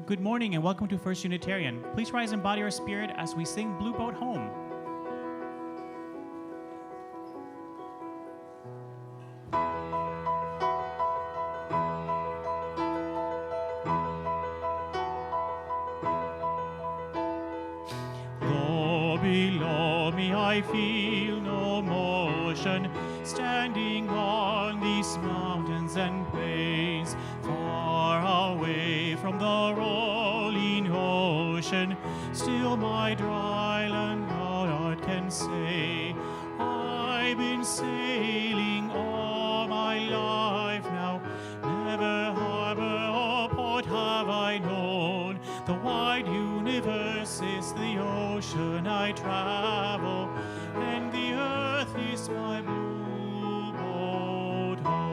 Good morning and welcome to First Unitarian. Please rise and body our spirit as we sing Blue Boat Home. Though below me I feel no motion, standing on these mountains and plains, far away from the rolling ocean, still my dry land God can say, I've been sailing all my life now, never harbor or port have I known, the wide universe is the ocean I travel, and the earth is my blue boat home.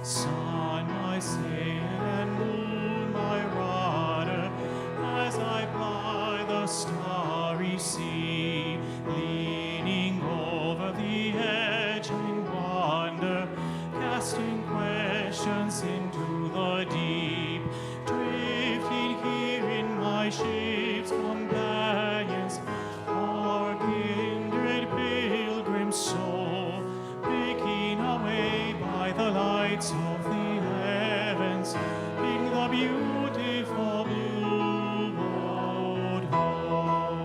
Sun, my sail, and moon, my rudder, as I ply the starry sea, leaning over the edge in wonder, casting questions into the deep, drifting here in my ship's companions, our kindred pilgrim soul, making our way by the lights of the heavens in the beautiful blue boat home.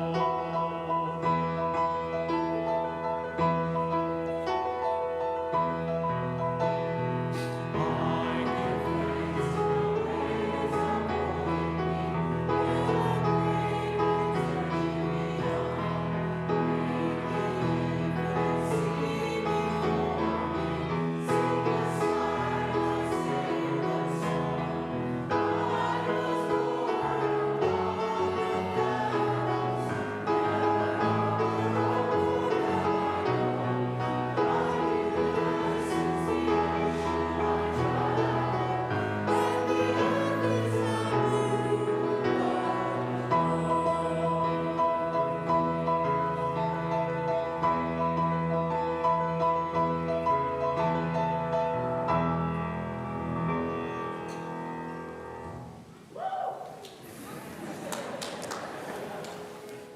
I give thanks to waves upon me,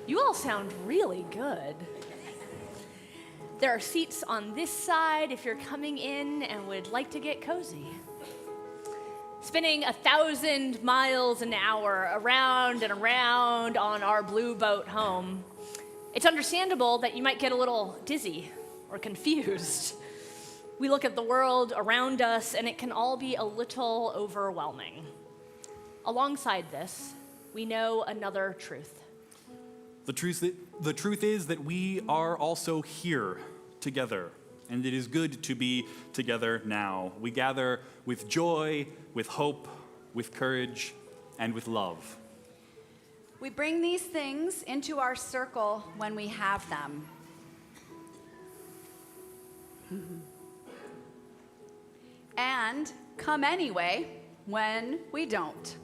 You all sound really good. There are seats on this side if you're coming in and would like to get cozy. Spinning 1,000 miles an hour around and around on our blue boat home, it's understandable that you might get a little dizzy or confused. We look at the world around us and it can all be a little overwhelming. Alongside this, we know another truth. The truth is that we are also here together, and it is good to be together now. We gather with joy, with hope, with courage, and with love. We bring these things into our circle when we have them. And come anyway when we don't.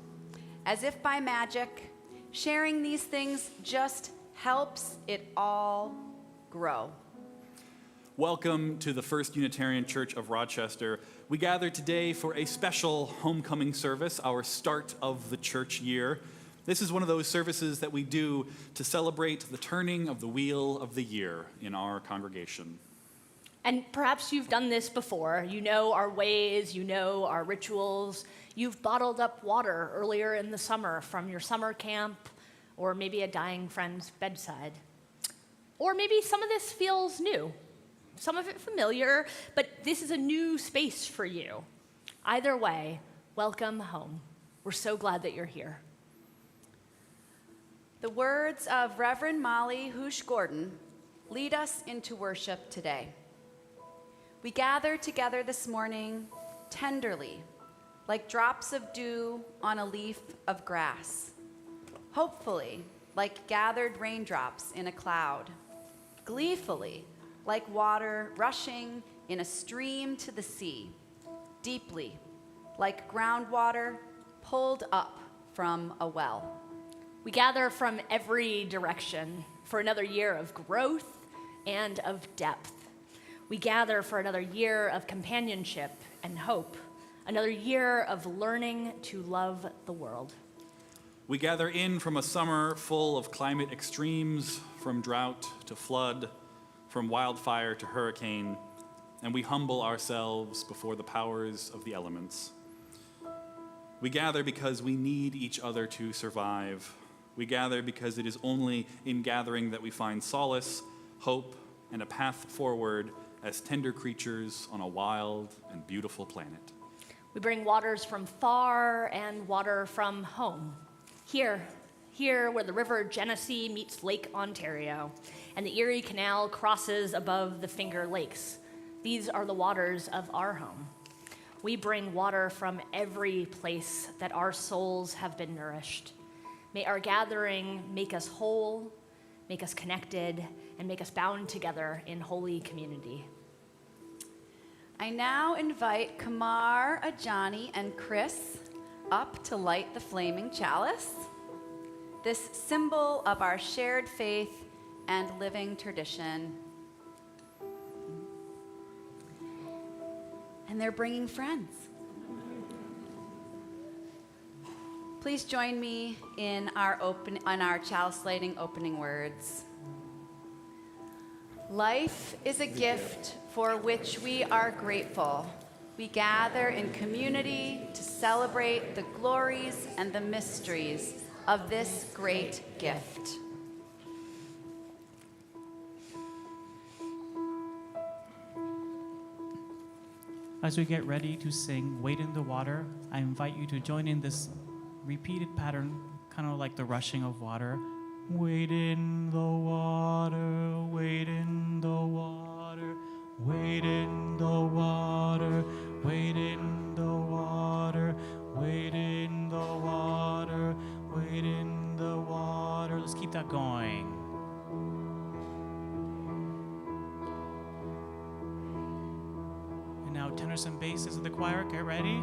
As if by magic, sharing these things just helps it all grow. Welcome to the First Unitarian Church of Rochester. We gather today for a special homecoming service, our start of the church year. This is one of those services that we do to celebrate the turning of the wheel of the year in our congregation. And perhaps you've done this before. You know our ways, you know our rituals. You've bottled up water earlier in the summer from your summer camp, or maybe a dying friend's bedside. Or maybe some of this feels new, some of it familiar, but this is a new space for you. Either way, welcome home. We're so glad that you're here. The words of Reverend Molly Hoosh Gordon lead us into worship today. We gather together this morning tenderly, like drops of dew on a leaf of grass. Hopefully, like gathered raindrops in a cloud. Gleefully, like water rushing in a stream to the sea. Deeply, like groundwater pulled up from a well. We gather from every direction for another year of growth and of depth. We gather for another year of companionship and hope, another year of learning to love the world. We gather in from a summer full of climate extremes, from drought to flood, from wildfire to hurricane, and we humble ourselves before the powers of the elements. We gather because we need each other to survive. We gather because it is only in gathering that we find solace, hope, and a path forward as tender creatures on a wild and beautiful planet. We bring waters from far and water from home. Here where the river Genesee meets Lake Ontario, and the Erie Canal crosses above the Finger Lakes. These are the waters of our home. We bring water from every place that our souls have been nourished. May our gathering make us whole, make us connected, and make us bound together in holy community. I now invite Kamar, Ajani, and Chris up to light the flaming chalice, this symbol of our shared faith and living tradition. And they're bringing friends. Please join me in our chalice lighting opening words. Life is a gift for which we are grateful. We gather in community to celebrate the glories and the mysteries of this great gift. As we get ready to sing Wade in the Water, I invite you to join in this repeated pattern, kind of like the rushing of water. Wade in the water, wade in the water, wade in the water, wade in the water, wade in the water, wade in the water. Let's keep that going. And now tenors and basses of the choir, get ready.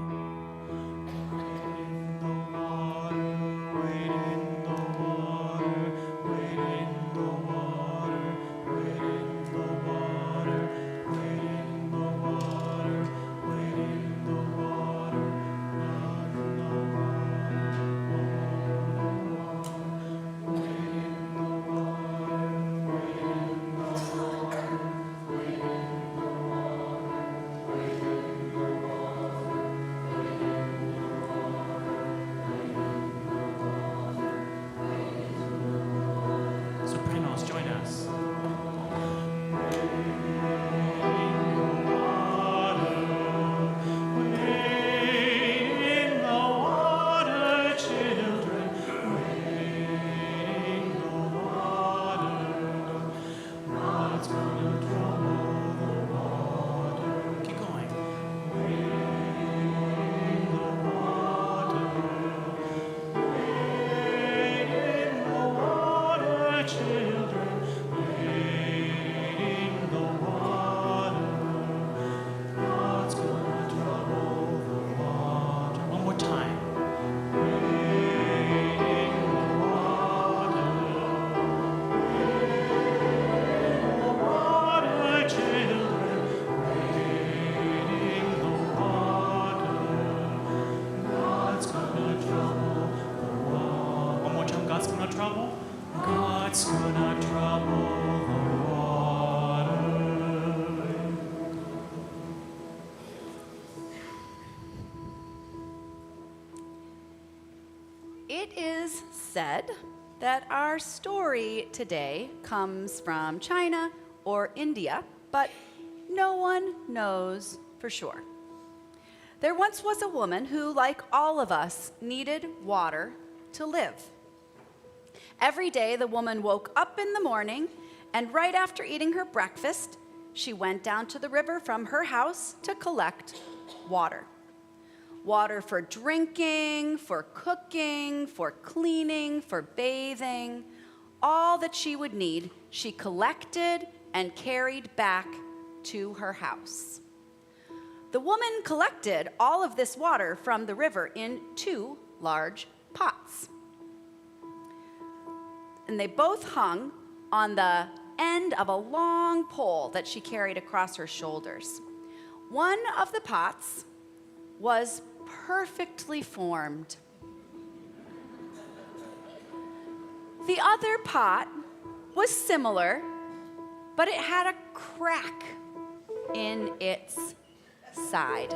not trouble, gods could not trouble the water. It is said that our story today comes from China or India, but no one knows for sure. There once was a woman who, like all of us, needed water to live. Every day, the woman woke up in the morning, and right after eating her breakfast, she went down to the river from her house to collect water. Water for drinking, for cooking, for cleaning, for bathing. All that she would need, she collected and carried back to her house. The woman collected all of this water from the river in 2 large pots. And they both hung on the end of a long pole that she carried across her shoulders. One of the pots was perfectly formed. The other pot was similar, but it had a crack in its side.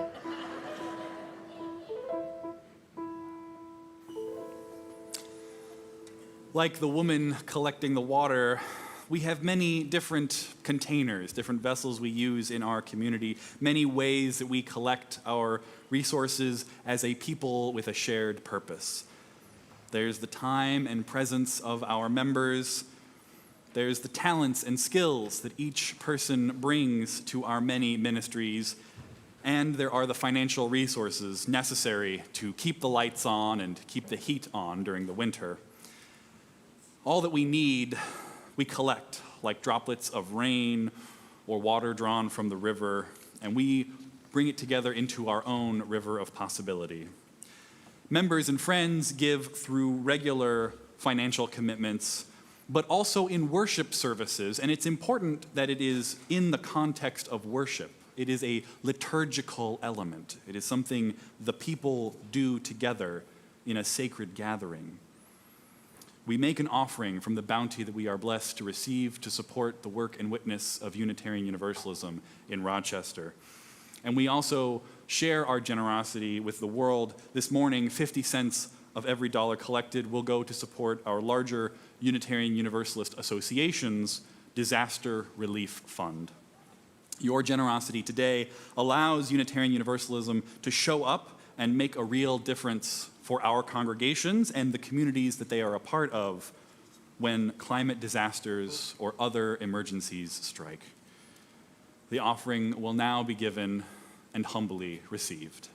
Like the woman collecting the water, we have many different containers, different vessels we use in our community, many ways that we collect our resources as a people with a shared purpose. There's the time and presence of our members. There's the talents and skills that each person brings to our many ministries. And there are the financial resources necessary to keep the lights on and keep the heat on during the winter. All that we need, we collect, like droplets of rain or water drawn from the river, and we bring it together into our own river of possibility. Members and friends give through regular financial commitments, but also in worship services, and it's important that it is in the context of worship. It is a liturgical element. It is something the people do together in a sacred gathering. We make an offering from the bounty that we are blessed to receive to support the work and witness of Unitarian Universalism in Rochester. And we also share our generosity with the world. This morning, 50 cents of every dollar collected will go to support our larger Unitarian Universalist Association's Disaster Relief Fund. Your generosity today allows Unitarian Universalism to show up and make a real difference for our congregations and the communities that they are a part of when climate disasters or other emergencies strike. The offering will now be given and humbly received.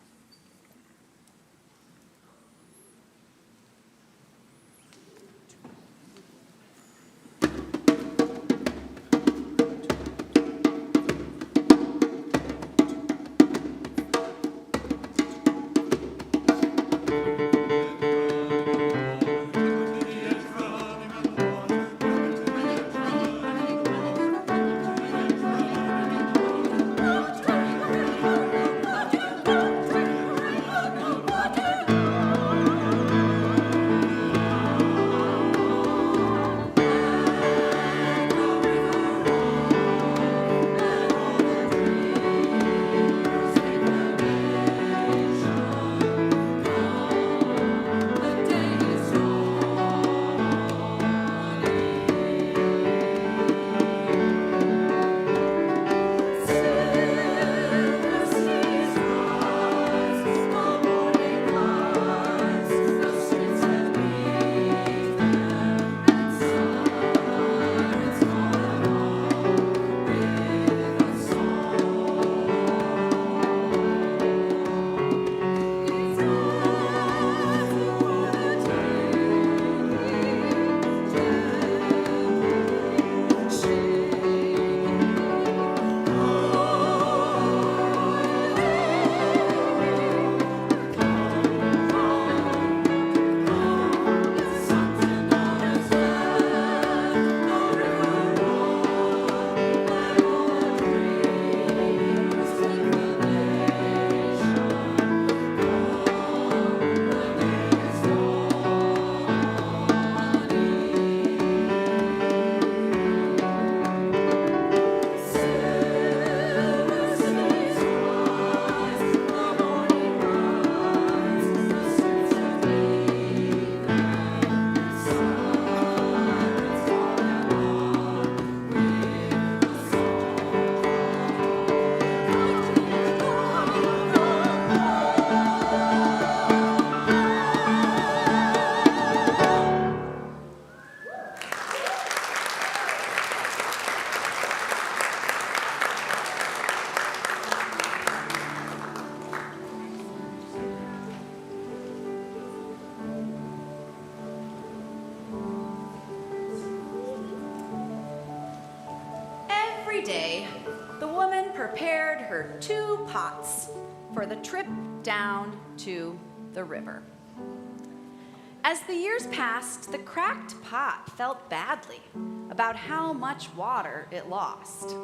very day, the woman prepared her 2 pots for the trip down to the river. As the years passed, the cracked pot felt badly about how much water it lost.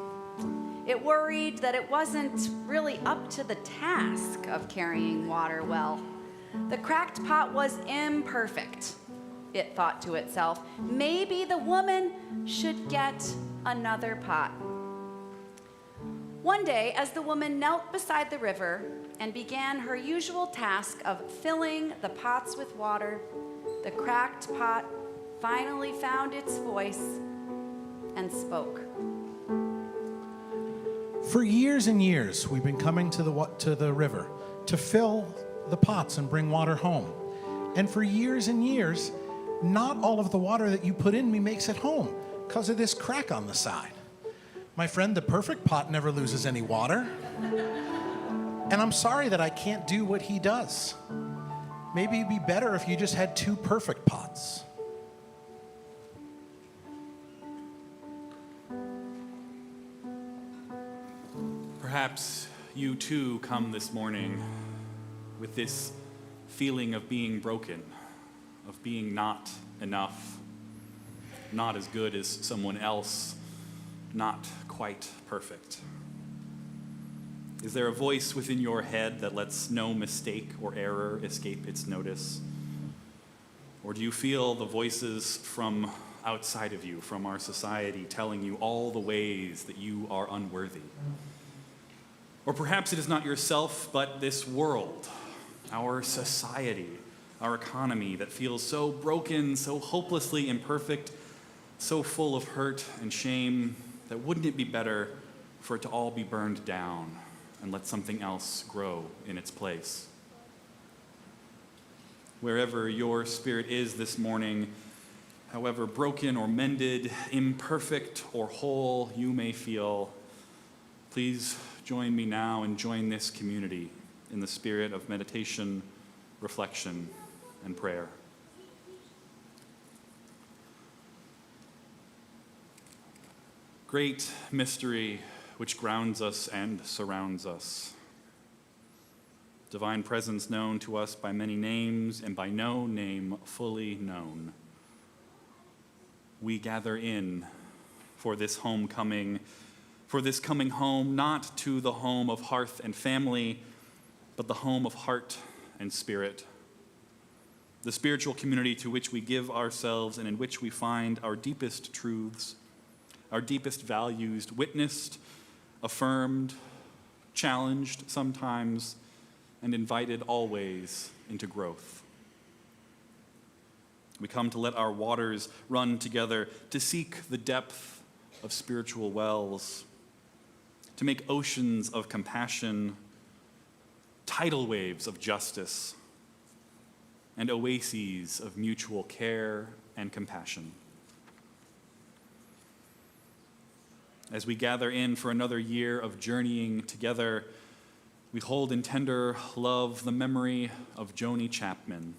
It worried that it wasn't really up to the task of carrying water well. The cracked pot was imperfect, it thought to itself. Maybe the woman should get another pot. One day, as the woman knelt beside the river and began her usual task of filling the pots with water, the cracked pot finally found its voice and spoke. For years and years, we've been coming to the river to fill the pots and bring water home. And for years and years, not all of the water that you put in me makes it home because of this crack on the side. My friend, the perfect pot never loses any water. And I'm sorry that I can't do what he does. Maybe it'd be better if you just had 2 perfect pots. Perhaps you too come this morning with this feeling of being broken, of being not enough, not as good as someone else, not quite perfect. Is there a voice within your head that lets no mistake or error escape its notice? Or do you feel the voices from outside of you, from our society, telling you all the ways that you are unworthy? Or perhaps it is not yourself, but this world, our society, our economy that feels so broken, so hopelessly imperfect, so full of hurt and shame, that wouldn't it be better for it to all be burned down and let something else grow in its place? Wherever your spirit is this morning, however broken or mended, imperfect or whole you may feel, please join me now and join this community in the spirit of meditation, reflection, and prayer. Great mystery which grounds us and surrounds us. Divine presence known to us by many names and by no name fully known. We gather in for this homecoming, for this coming home, not to the home of hearth and family, but the home of heart and spirit. The spiritual community to which we give ourselves and in which we find our deepest truths, our deepest values witnessed, affirmed, challenged sometimes, and invited always into growth. We come to let our waters run together, to seek the depth of spiritual wells, to make oceans of compassion, tidal waves of justice, and oases of mutual care and compassion. As we gather in for another year of journeying together, we hold in tender love the memory of Joni Chapman,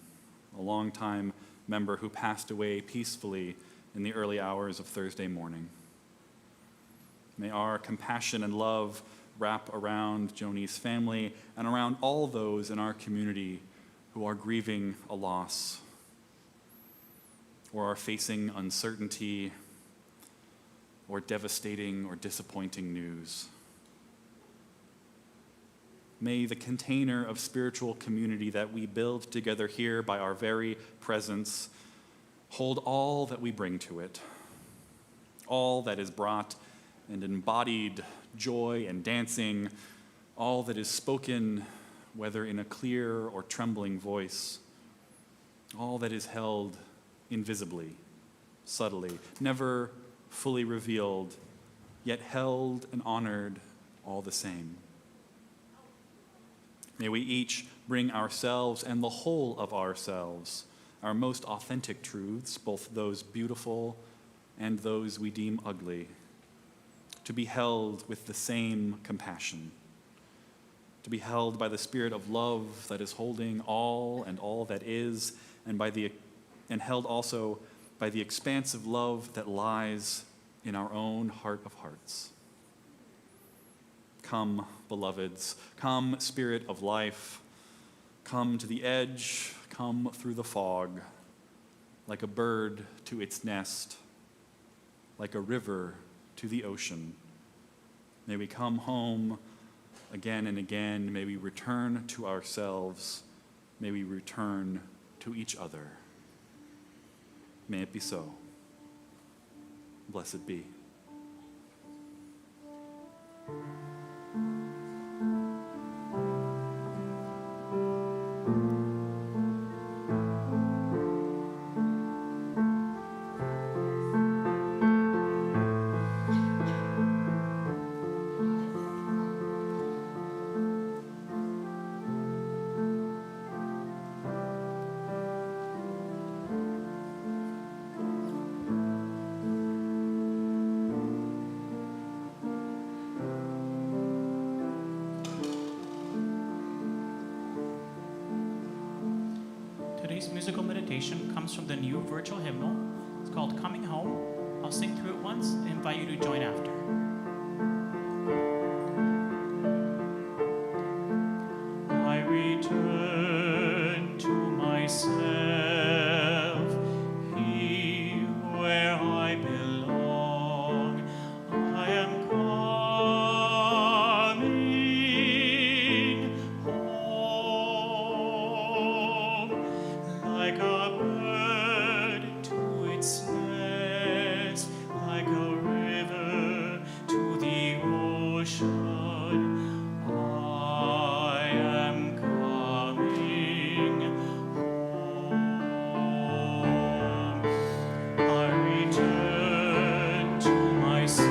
a longtime member who passed away peacefully in the early hours of Thursday morning. May our compassion and love wrap around Joni's family and around all those in our community who are grieving a loss or are facing uncertainty or devastating or disappointing news. May the container of spiritual community that we build together here by our very presence hold all that we bring to it, all that is brought and embodied joy and dancing, all that is spoken, whether in a clear or trembling voice, all that is held invisibly, subtly, never fully revealed, yet held and honored all the same. May we each bring ourselves and the whole of ourselves, our most authentic truths, both those beautiful and those we deem ugly, to be held with the same compassion, to be held by the spirit of love that is holding all and all that is, and held also by the expansive love that lies in our own heart of hearts. Come, beloveds, come, Spirit of life, come to the edge, come through the fog, like a bird to its nest, like a river to the ocean. May we come home again and again. May we return to ourselves. May we return to each other. May it be so. Blessed be. Today's musical meditation comes from the new virtual hymnal. It's called Coming Home. I'll sing through it once and invite you to join after. I return to myself, here where I belong. I am coming home, like a bird to its nest, like a river to the ocean. I am coming home. I return to myself,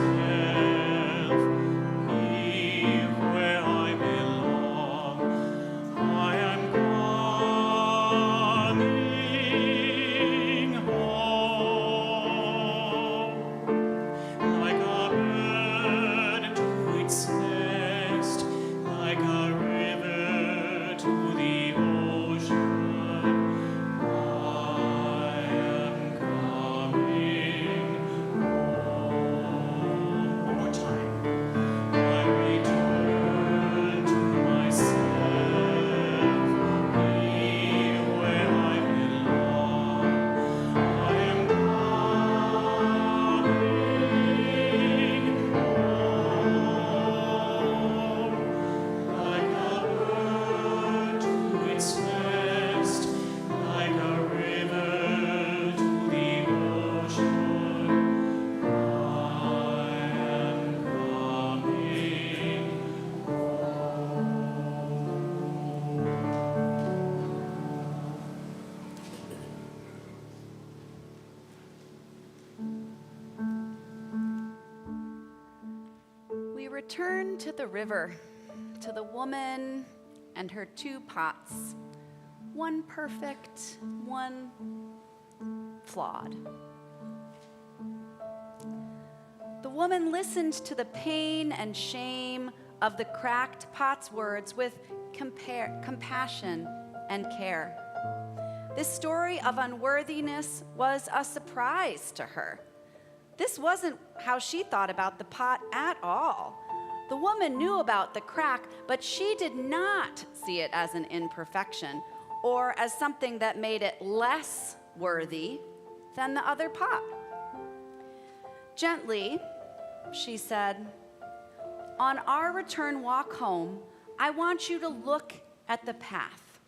here where I belong. I am coming home, like a bird to its nest, like a river to the ocean. I am coming home. One more time. I return to myself, here where I belong. I am coming home, like a bird to its nest, like a river to the ocean. I am coming We return to the river, to the woman and her 2 pots, one perfect, one flawed. The woman listened to the pain and shame of the cracked pot's words with compassion and care. This story of unworthiness was a surprise to her. This wasn't how she thought about the pot at all. The woman knew about the crack, but she did not see it as an imperfection or as something that made it less worthy than the other pot. Gently, she said, "On our return walk home, I want you to look at the path.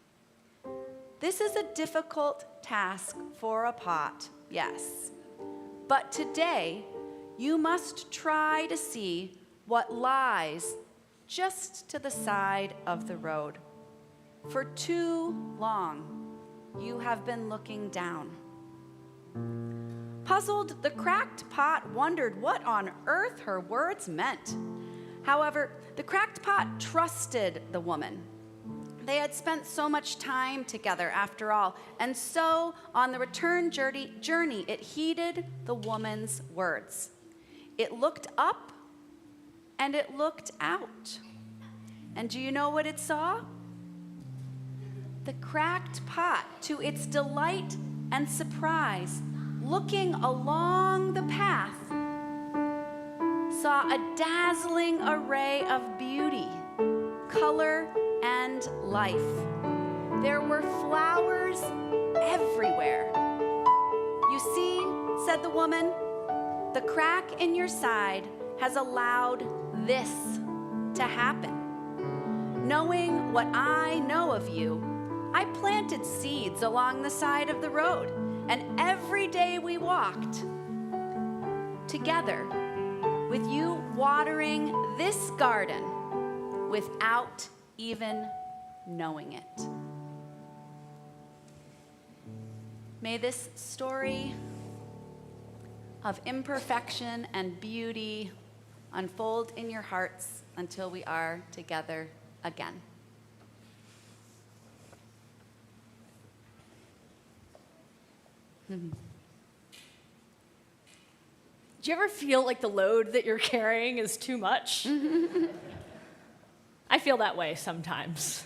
This is a difficult task for a pot, yes. But today, you must try to see what lies just to the side of the road. For too long, you have been looking down." Puzzled, the cracked pot wondered what on earth her words meant. However, the cracked pot trusted the woman. They had spent so much time together after all, and so on the return journey, it heeded the woman's words. It looked up and it looked out. And do you know what it saw? The cracked pot, to its delight and surprise, looking along the path, saw a dazzling array of beauty, color, and life. There were flowers everywhere. You see, said the woman, the crack in your side has allowed this to happen. Knowing what I know of you, I planted seeds along the side of the road, and every day we walked together with you watering this garden without even knowing it. May this story of imperfection and beauty unfold in your hearts until we are together again. Do you ever feel like the load that you're carrying is too much? I feel that way sometimes.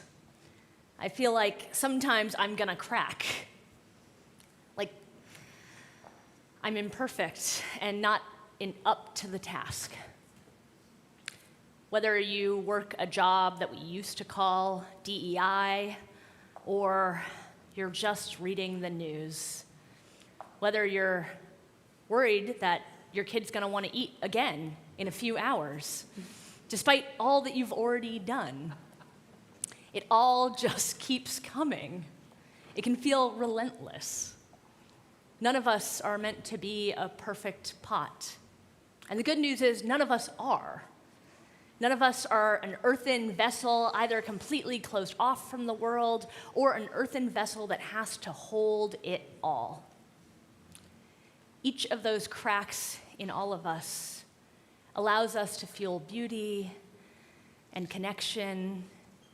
I feel like sometimes I'm gonna crack. Like I'm imperfect and not up to the task. Whether you work a job that we used to call DEI, or you're just reading the news, whether you're worried that your kid's gonna wanna eat again in a few hours, despite all that you've already done, it all just keeps coming. It can feel relentless. None of us are meant to be a perfect pot. And the good news is none of us are. None of us are an earthen vessel, either completely closed off from the world or an earthen vessel that has to hold it all. Each of those cracks in all of us allows us to feel beauty and connection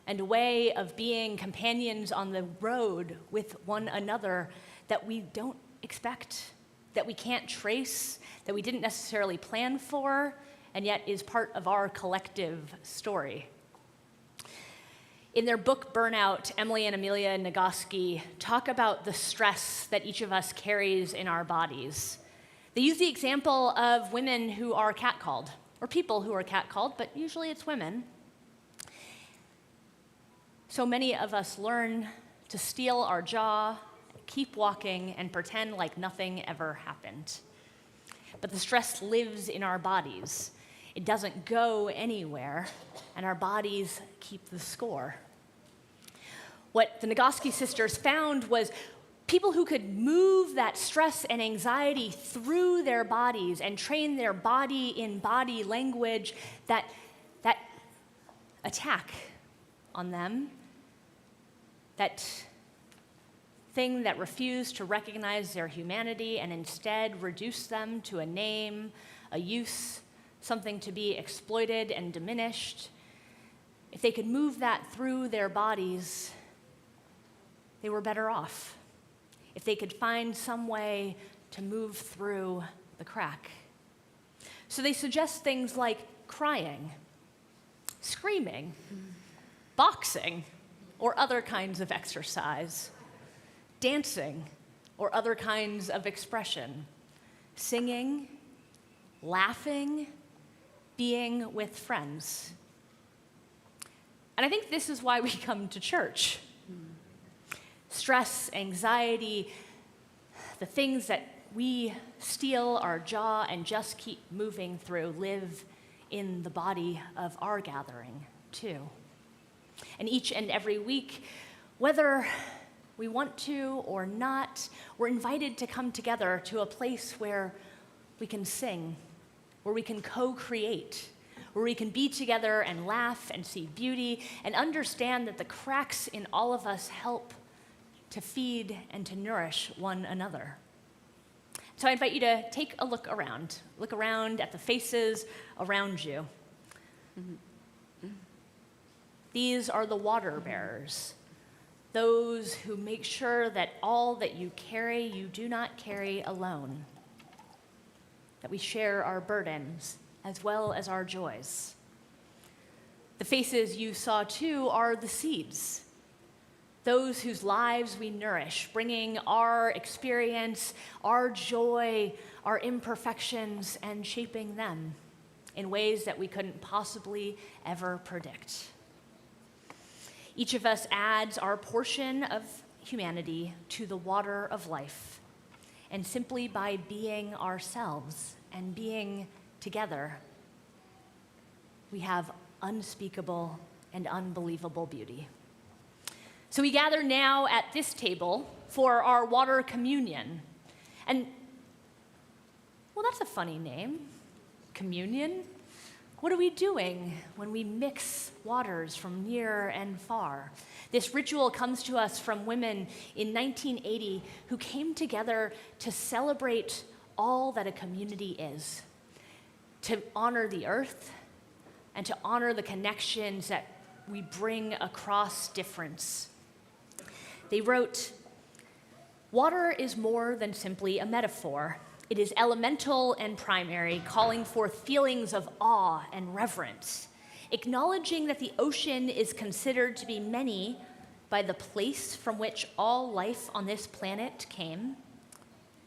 and a way of being companions on the road with one another that we don't expect, that we can't trace, that we didn't necessarily plan for, and yet is part of our collective story. In their book, Burnout, Emily and Amelia Nagoski talk about the stress that each of us carries in our bodies. They use the example of women who are catcalled, or people who are catcalled, but usually it's women. So many of us learn to steel our jaw, keep walking, and pretend like nothing ever happened. But the stress lives in our bodies. It doesn't go anywhere, and our bodies keep the score. What the Nagoski sisters found was people who could move that stress and anxiety through their bodies and train their body in body language, that attack on them, that thing that refused to recognize their humanity and instead reduced them to a name, a use, something to be exploited and diminished. If they could move that through their bodies, they were better off. If they could find some way to move through the crack. So they suggest things like crying, screaming, boxing, or other kinds of exercise, dancing, or other kinds of expression, singing, laughing, being with friends. And I think this is why we come to church. Stress, anxiety, the things that we steel our jaw and just keep moving through live in the body of our gathering, too. And each and every week, whether we want to or not, we're invited to come together to a place where we can sing, where we can co-create, where we can be together and laugh and see beauty and understand that the cracks in all of us help to feed and to nourish one another. So I invite you to take a look around at the faces around you. These are the water bearers, those who make sure that all that you carry, you do not carry alone, that we share our burdens as well as our joys. The faces you saw too are the seeds, those whose lives we nourish, bringing our experience, our joy, our imperfections, and shaping them in ways that we couldn't possibly ever predict. Each of us adds our portion of humanity to the water of life, and simply by being ourselves and being together, we have unspeakable and unbelievable beauty. So we gather now at this table for our water communion. And, well, that's a funny name, communion. What are we doing when we mix waters from near and far? This ritual comes to us from women in 1980 who came together to celebrate all that a community is, to honor the earth and to honor the connections that we bring across difference. They wrote, "Water is more than simply a metaphor. It is elemental and primary, calling forth feelings of awe and reverence, acknowledging that the ocean is considered to be many by the place from which all life on this planet came.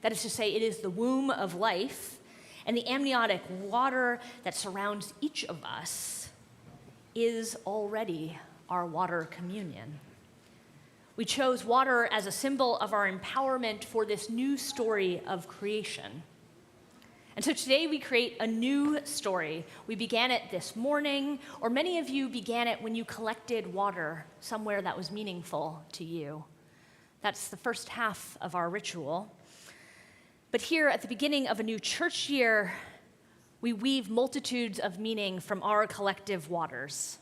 That is to say, it is the womb of life, and the amniotic water that surrounds each of us is already our water communion." We chose water as a symbol of our empowerment for this new story of creation. And so today we create a new story. We began it this morning, or many of you began it when you collected water somewhere that was meaningful to you. That's the first half of our ritual. But here at the beginning of a new church year, we weave multitudes of meaning from our collective waters.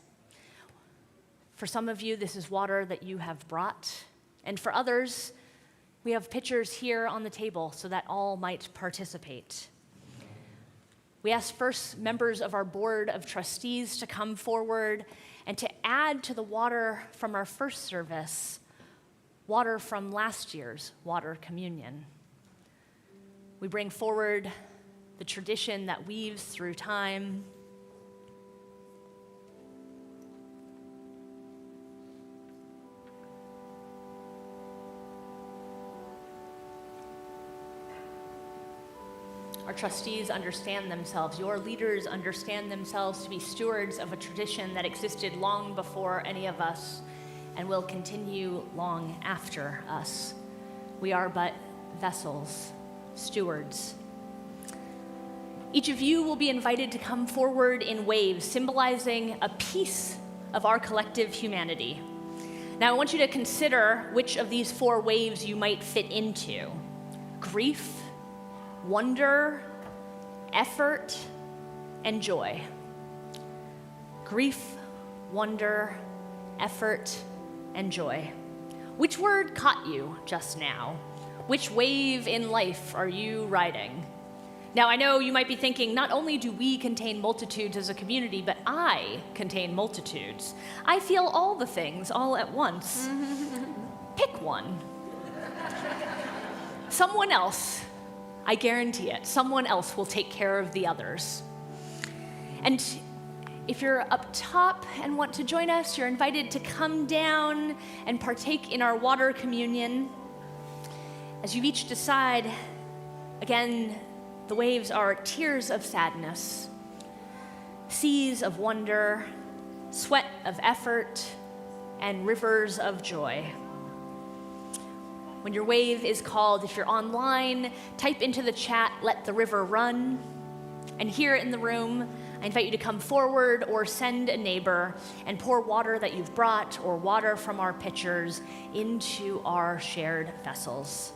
For some of you, this is water that you have brought. And for others, we have pitchers here on the table so that all might participate. We ask first members of our board of trustees to come forward and to add to the water from our first service, water from last year's water communion. We bring forward the tradition that weaves through time. Our trustees understand themselves, your leaders understand themselves to be stewards of a tradition that existed long before any of us and will continue long after us. We are but vessels, stewards. Each of you will be invited to come forward in waves, symbolizing a piece of our collective humanity. Now, I want you to consider which of these four waves you might fit into: grief, wonder, effort, and joy. Grief, wonder, effort, and joy. Which word caught you just now? Which wave in life are you riding? Now, I know you might be thinking, not only do we contain multitudes as a community, but I contain multitudes. I feel all the things all at once. Pick one. Someone else, I guarantee it, someone else will take care of the others. And if you're up top and want to join us, you're invited to come down and partake in our water communion. As you each decide, again, the waves are tears of sadness, seas of wonder, sweat of effort, and rivers of joy. When your wave is called, if you're online, type into the chat, "Let the river run." And here in the room, I invite you to come forward or send a neighbor and pour water that you've brought or water from our pitchers into our shared vessels.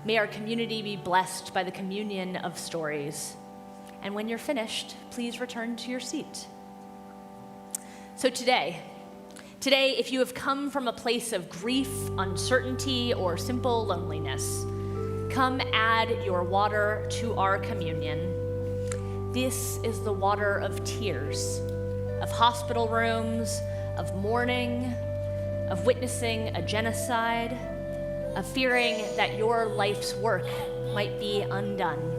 May our community be blessed by the communion of stories. And when you're finished, please return to your seat. So today, if you have come from a place of grief, uncertainty, or simple loneliness, come add your water to our communion. This is the water of tears, of hospital rooms, of mourning, of witnessing a genocide, of fearing that your life's work might be undone.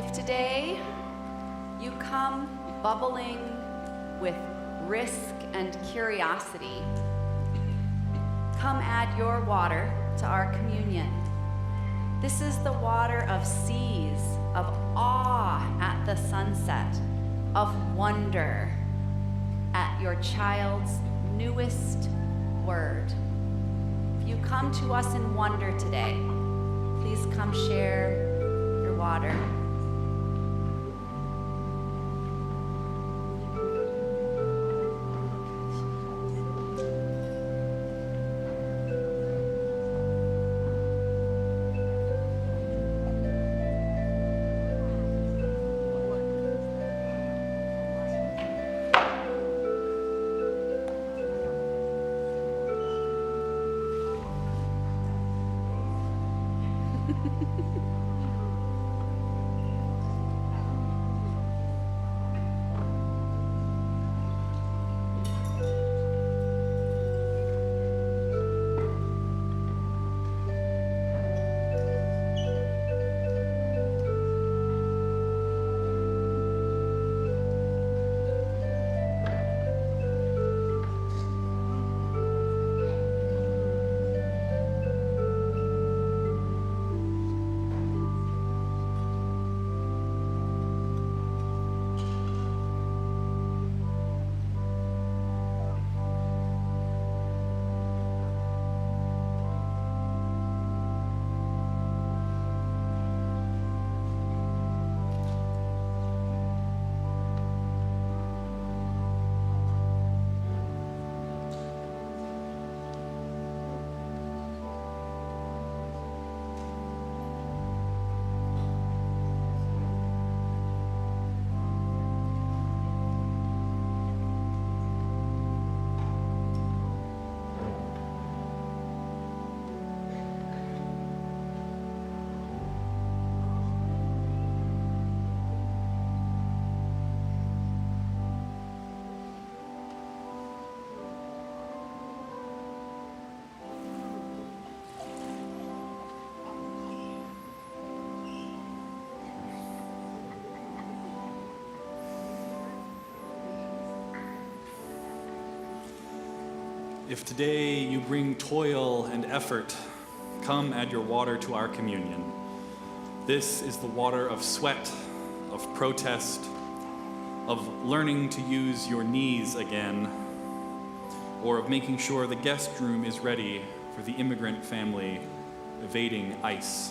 If today you come bubbling with risk and curiosity, come add your water to our communion. This is the water of seas, of awe at the sunset, of wonder at your child's newest word. If you come to us in wonder today, please come share your water. If today you bring toil and effort, come add your water to our communion. This is the water of sweat, of protest, of learning to use your knees again, or of making sure the guest room is ready for the immigrant family evading ICE.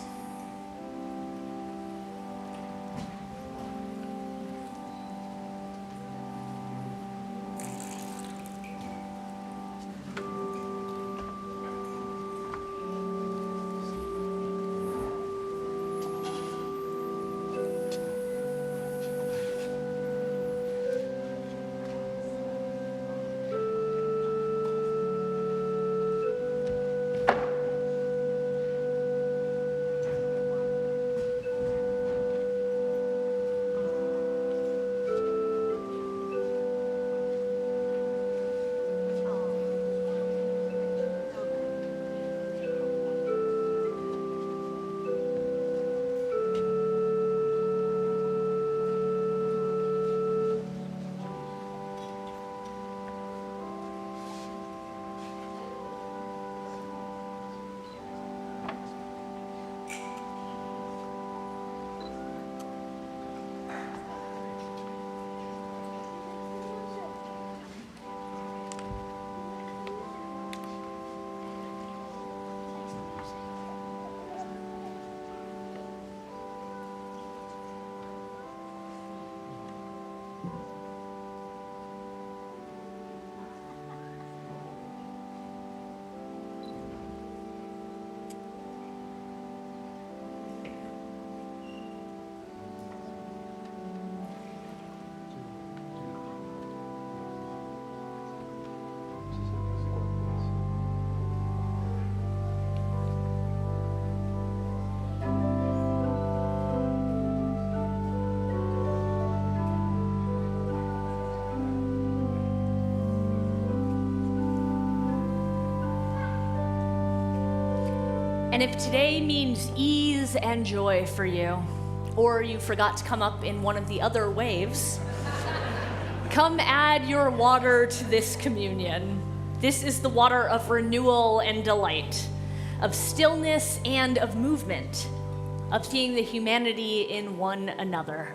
And if today means ease and joy for you, or you forgot to come up in one of the other waves, come add your water to this communion. This is the water of renewal and delight, of stillness and of movement, of seeing the humanity in one another.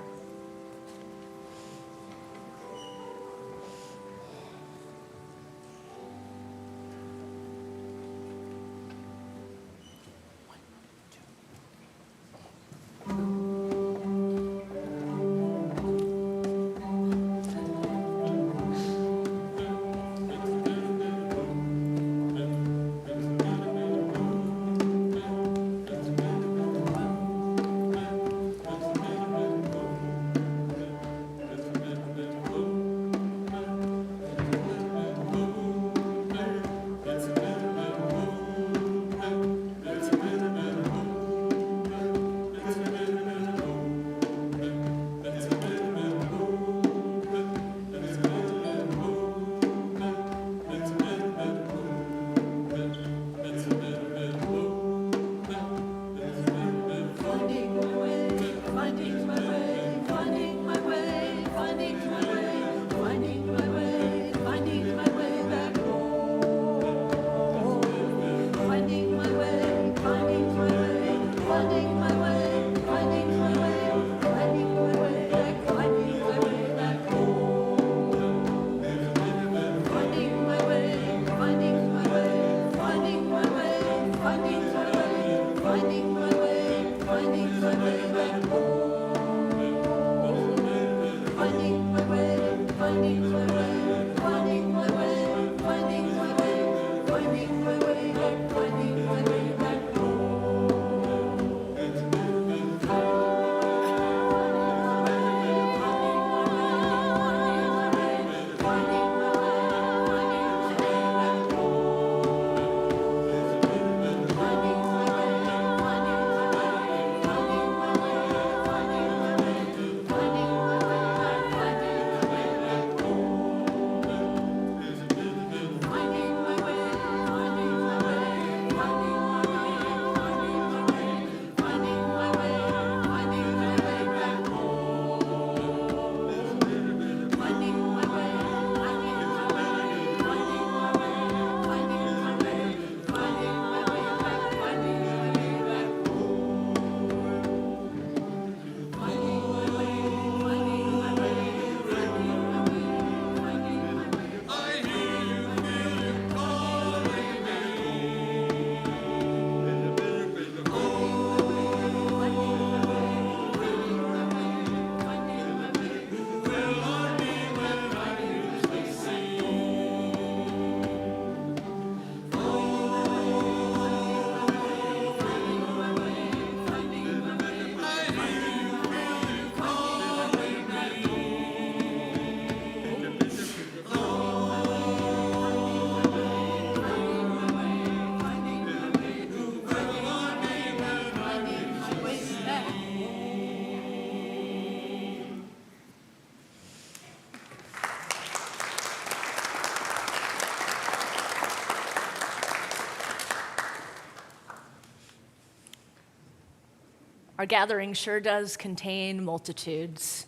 Our gathering sure does contain multitudes.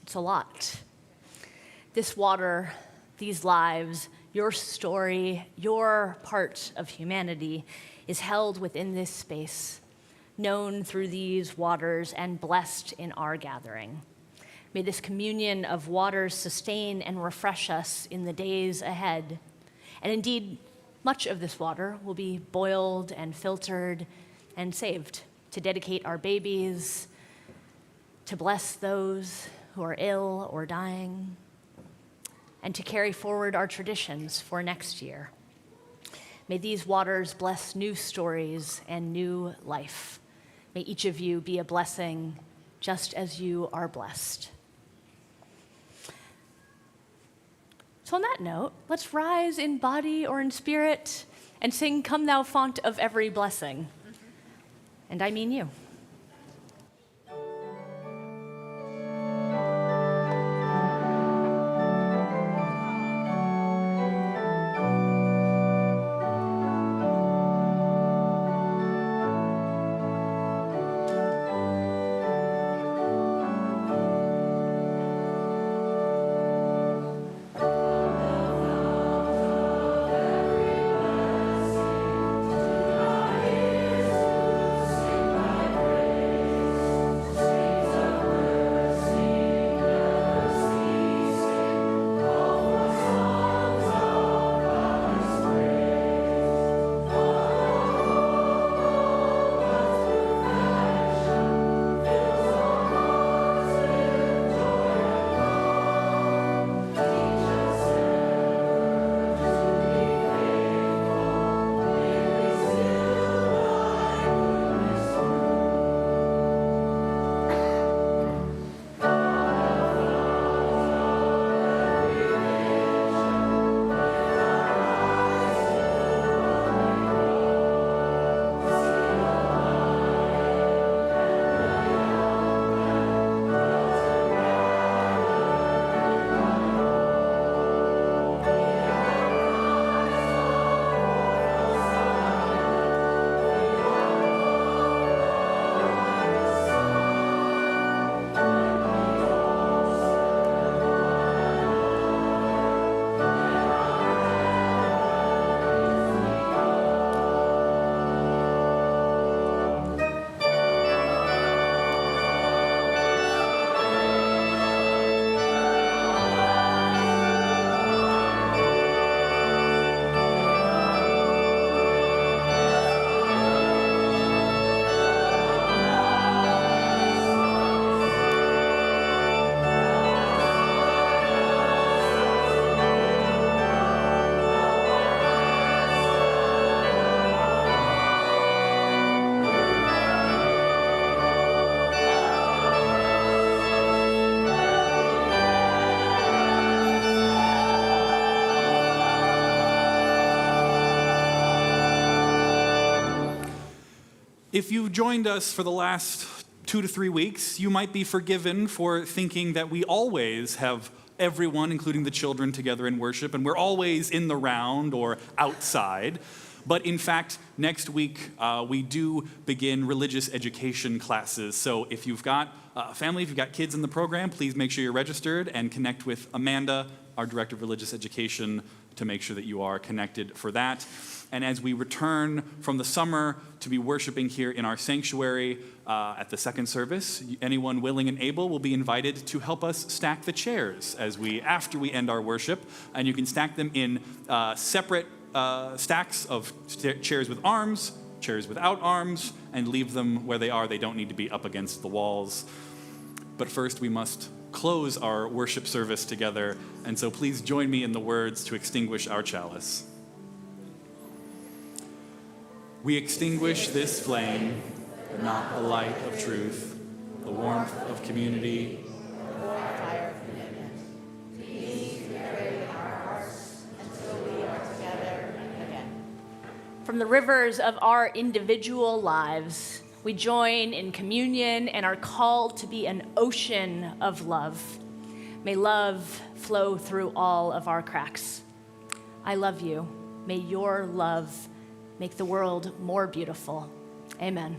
It's a lot. This water, these lives, your story, your part of humanity is held within this space, known through these waters and blessed in our gathering. May this communion of waters sustain and refresh us in the days ahead. And indeed, much of this water will be boiled and filtered and saved to dedicate our babies, to bless those who are ill or dying, and to carry forward our traditions for next year. May these waters bless new stories and new life. May each of you be a blessing just as you are blessed. So on that note, let's rise in body or in spirit and sing "Come Thou Font of Every Blessing." And I mean you. If you've joined us for the last 2 to 3 weeks, you might be forgiven for thinking that we always have everyone, including the children, together in worship, and we're always in the round or outside. But in fact, next week, we do begin religious education classes. So if you've got a family, if you've got kids in the program, please make sure you're registered and connect with Amanda, our Director of Religious Education, to make sure that you are connected for that. And as we return from the summer to be worshiping here in our sanctuary at the second service, anyone willing and able will be invited to help us stack the chairs after we end our worship. And you can stack them in separate stacks of chairs with arms, chairs without arms, and leave them where they are. They don't need to be up against the walls. But first, we must close our worship service together, and so please join me in the words to extinguish our chalice. We extinguish this flame, but not the light of truth, the warmth of community, From the rivers of our individual lives, we join in communion and are called to be an ocean of love. May love flow through all of our cracks. I love you. May your love make the world more beautiful. Amen.